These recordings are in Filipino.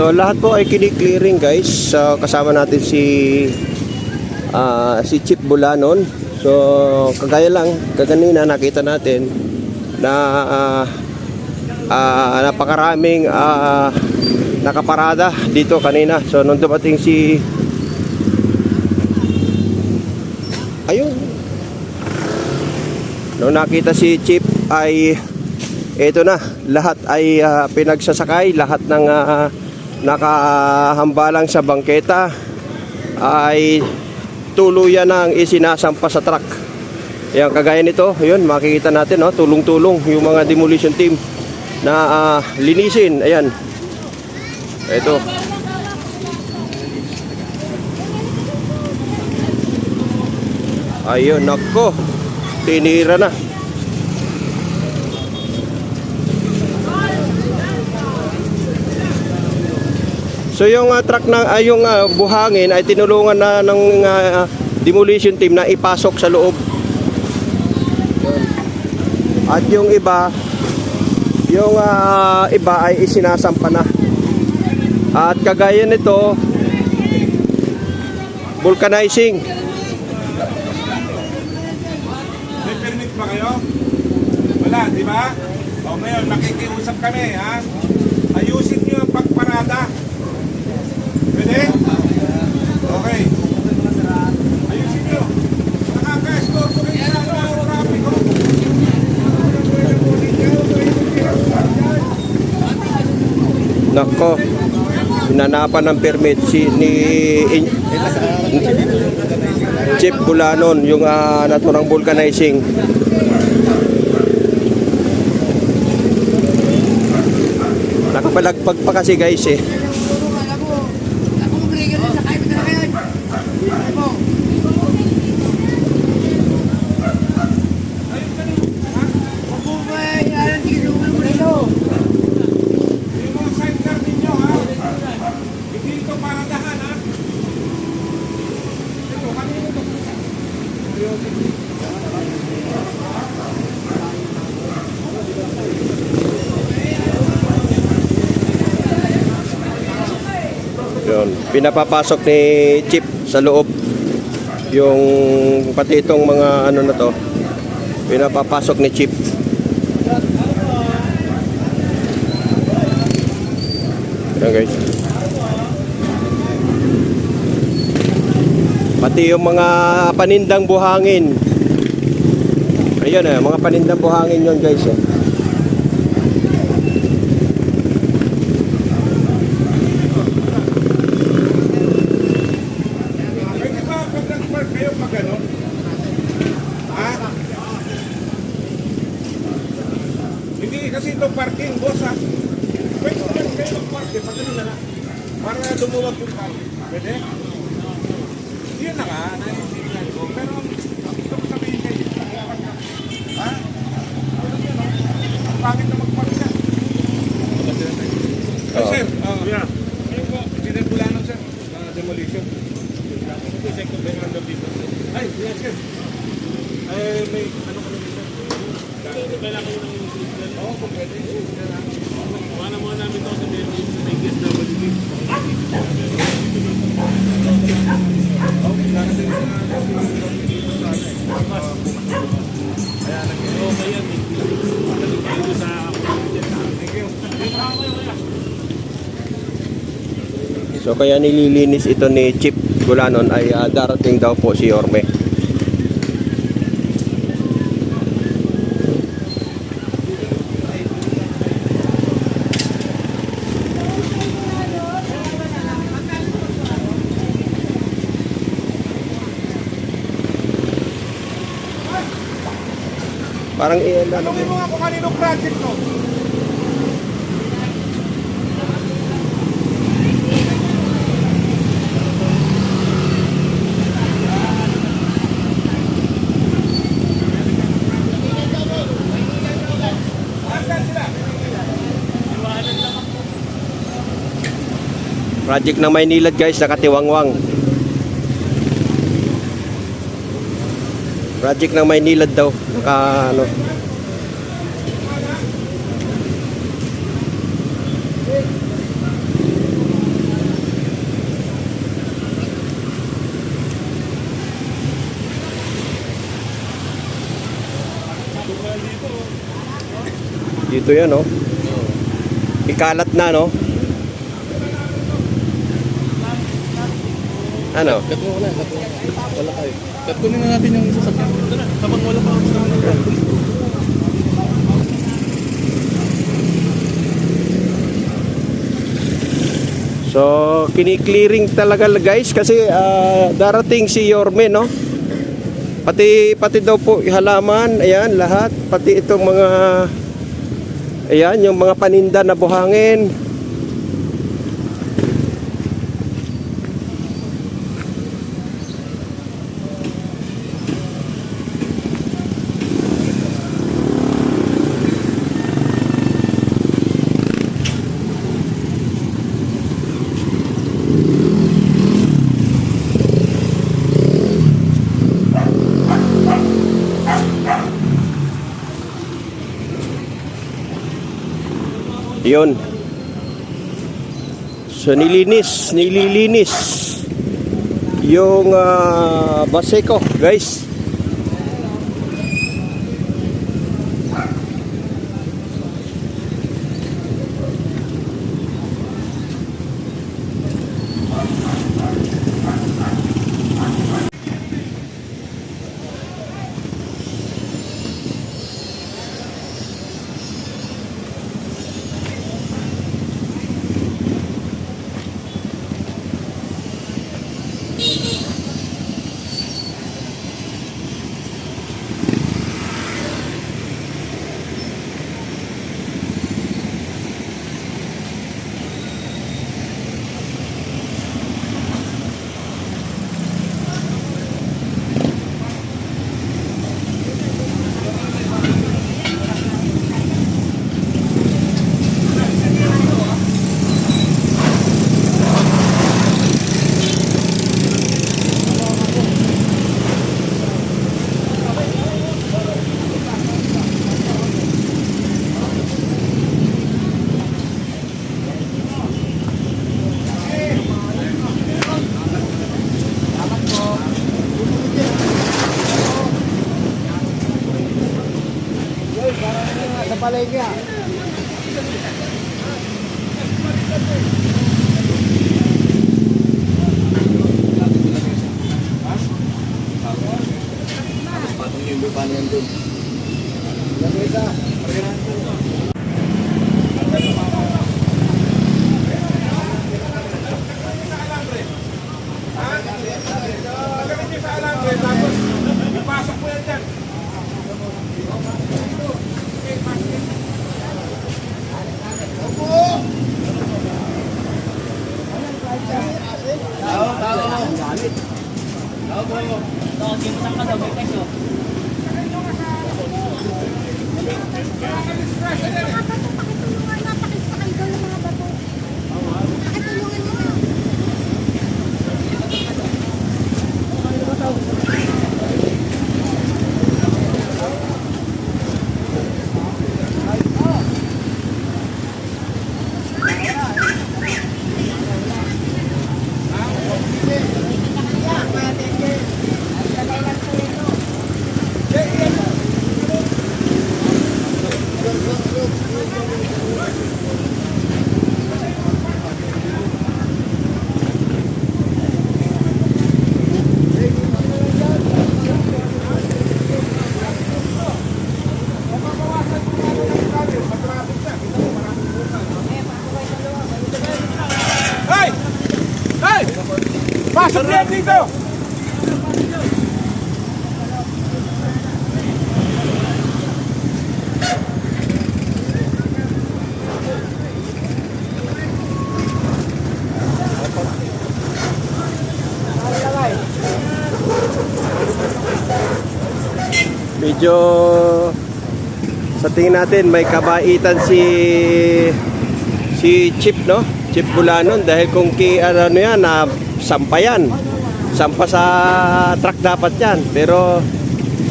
So lahat po ay kini-clearing guys. Kasama natin si Chief Bulanon. So kagaya lang kaganina nakita natin na napakaraming nakaparada dito kanina. So nung dumating ayun, nung nakita si Chief ay ito na, lahat ay pinagsasakay, lahat ng nakahambalang sa bangketa ay tuluyan na ang isinasampa sa truck. Ayan, kagaya nito, yun, makikita natin, no, tulong-tulong yung mga demolition team na linisin. Ayan, ito. Ayun, nako, tinira na. So yung truck na yung buhangin ay tinulungan na ng demolition team na ipasok sa loob. At yung iba ay isinasampa na. At kagaya nito, vulcanizing. May permit pa kayo? Wala, di ba? O ngayon, makikiusap kami, ha? Ayusin nyo ang pagparada. Pwede? Okay. Ayusin nyo. Nakaka-store ko kayo sa traffic ko. Nako, hinanapan ng permit ni Chief Bulanon yung naturang vulcanizing. Nakapalagpag pa kasi guys eh. Yun, pinapapasok ni Chief sa loob yung pati itong mga ano na to, pinapapasok ni Chief. Yan guys, pati yung mga panindang buhangin. Ayun mga panindang buhangin yun guys eh. Kasi itong parking, boss, ha? Pwede naman kayo mag-parking, pag ano na na, para lumuwag yung parking. Pwede? Yun na nga, naiintindihan ko. Pero gusto ko sabihin kayo, ha? Ang pangit na mag-park siya. Ay, sir, yeah. Ayun po, President Bulanon, sir, demolition. Second by hand of dito. Ay, yes, sir. Ay, may ano kami dito? Kailangan ko ng oo, kung pwede. Wala mo namin ito sa Vegas na balik. Okay, sana din sa kaya nag-okay yan. Nag-okay sa thank you. So kaya nililinis ito ni Chief Bulanon ay darating daw po si Yorme. Parang iyan na. Tanungin mo nga kung kaninong project to. Project ng Maynilad guys, nakatiwangwang. Project ng Maynilad daw, naka ano. Dito yan, no? Ikalat na, no? Ano? Cut mo na. Wala kayo. Cut kunin na natin yung sasakyan. Tara, habang wala pa ako sa So, kini-clearing talaga guys kasi darating si Yorme, no? Pati daw po halaman, ayan, lahat, pati itong mga ayan, yung mga paninda na buhangin. Yun. So nililinis yung Baseco, guys. patong yung bupan yan dun. Ipasok mo yan dyan. Hey! Hey! Pasok niya dito! Medyo sa tingin natin may kabaitan si Chip, no? Chip Bulanon dahil kung ano yan na sampa yan. Sampa sa truck dapat yan. Pero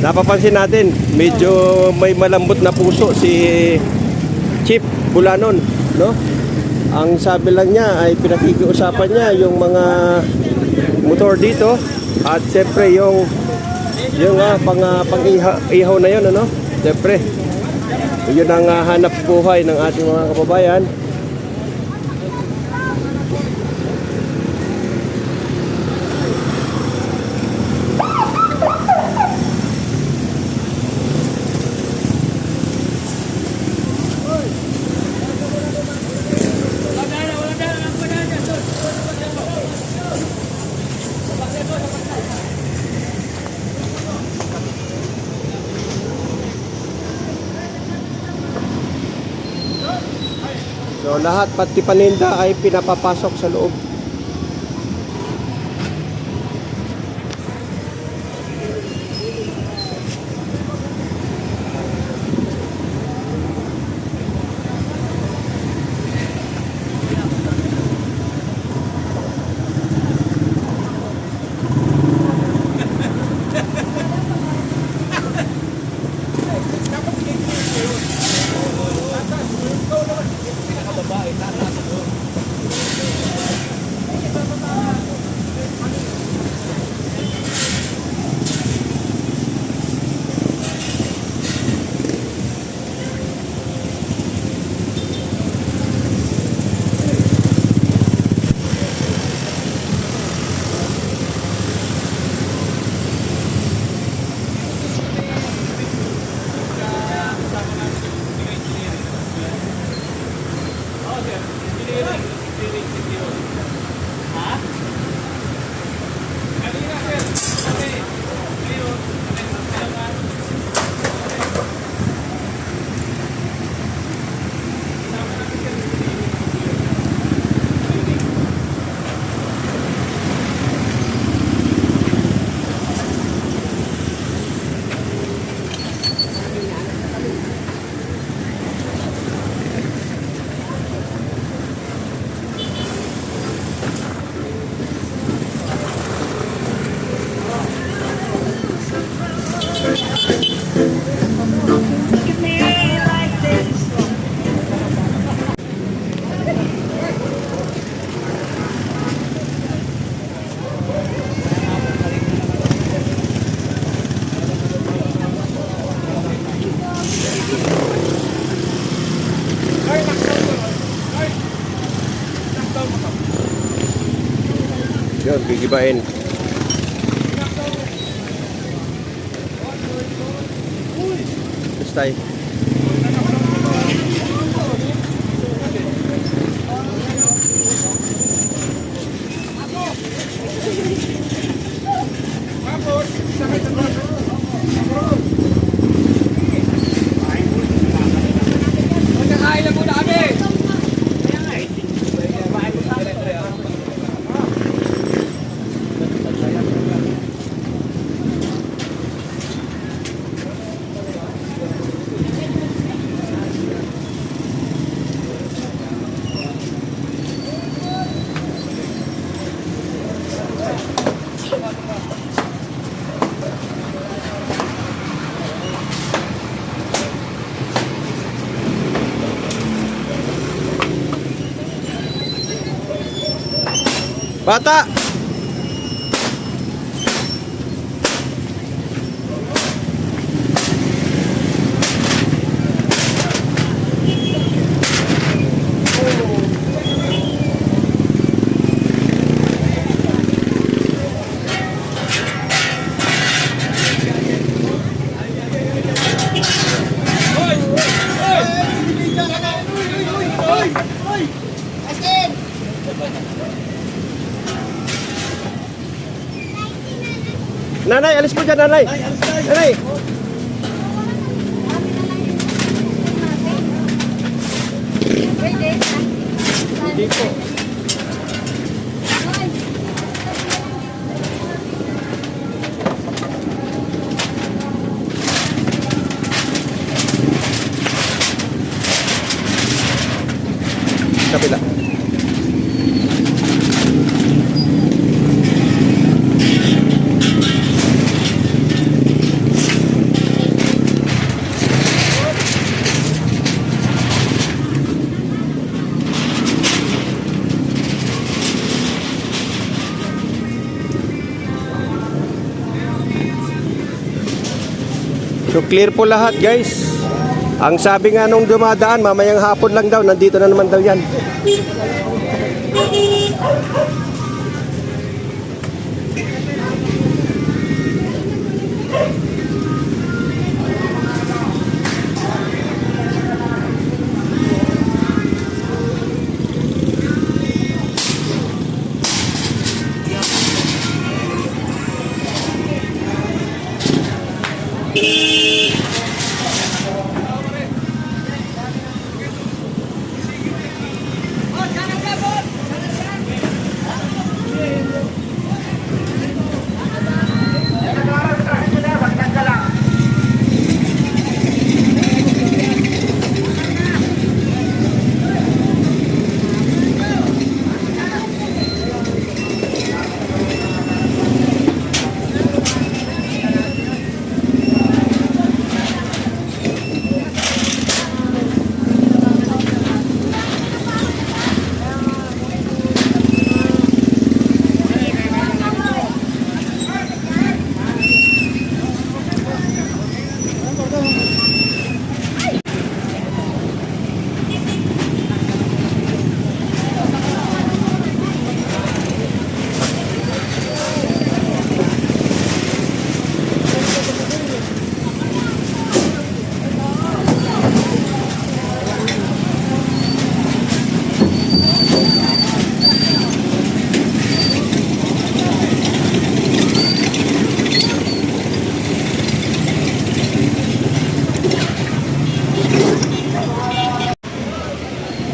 napapansin natin medyo may malambot na puso si Chip Bulanon, no? Ang sabi lang niya ay pinakikiusapan niya yung mga motor dito at siyempre yung pang ihaw na yun, ano? Siyempre Yun ang hanap buhay ng ating mga kababayan. So lahat pati paninda ay pinapapasok sa loob. Yun, gigibain. Bastay. Bata! Nanay, alis po dyan, nanay. Nanay. Hindi po. Kapila. So clear po lahat, guys. Ang sabi nga nung dumadaan, mamayang hapon lang daw, nandito na naman daw yan.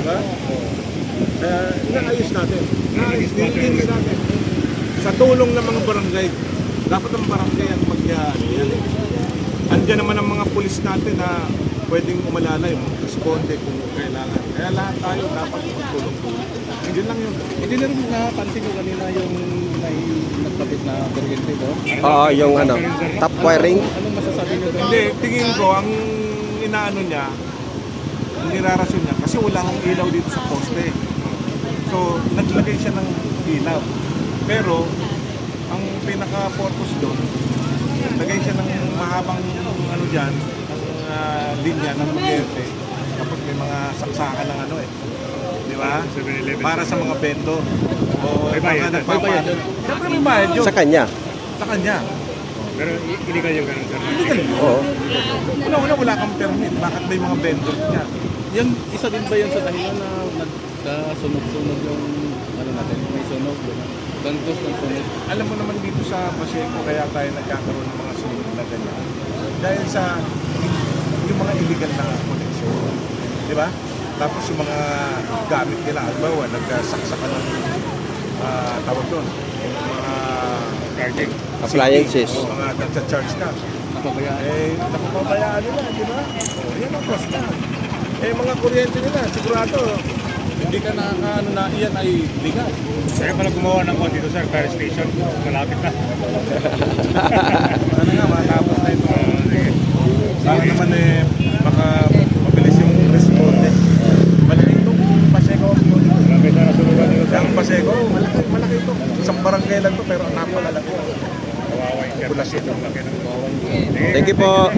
Diba? Naayos natin. Nilinis natin. Sa tulong ng mga barangay, dapat ang barangay ang yan. Andiyan naman ang mga pulis natin na pwedeng umalalay, responde kung kailangan. Kaya lahat tayo dapat magtulong. Yun lang yun. Hindi na rin napansin ko kanina yung may nagkabit na kuryente doon. Oo, yung ano, top wiring. Anong masasabi niyo doon? Hindi, tingin ko ang inaano niya, ang nirarasyon niya, kasi wala akong ilaw dito sa poste. So, naglagay siya ng ilaw. Pero, ang pinaka-purpose doon, naglagay siya ng mahabang ano dyan, ang linya ng kuryente. Tapos may mga saksakan ng ano eh. Di ba? Para sa mga vendor. O mga nagpapayad. Siyempre may bayad yun. Sa kanya. Sa kanya. Pero illegal yung ganun, sir. Illegal yun. Oo. Una-una wala kang permit. Bakit may mga vendor niya? Yan, isa din ba yan sa dahilan na nagkasunog-sunog yung ano natin, may sunog, gantos ng sunog? Alam mo naman dito sa Paseco, kaya tayo nagkakaroon ng mga sunog na ganyan. Dahil sa yung mga illegal na connection. Di ba? Tapos yung mga gamit nila, halimbawa, nagsaksakan ng tawag doon, yung mga Charging. Appliances. yung mga nagsa-charge ka. Napabayaan. Napapabayaan nila, di ba? Yan ang cost na. Mga kuryente nila, sigurado, hindi ka nakakaano na iyan ay legal. Kaya pala gumawa ng kwan dito, sir, fire station. Malapit na. Ano nga, matapos na ito. Sana naman baka mabilis yung responde. Malaki itong Paseco. Malapit na nasunugan dito, sir. Ang Paseco, malaki ito. Isang barangay lang to pero napalalaki. Kawawa yung internet dito. Malaki na. Thank you po.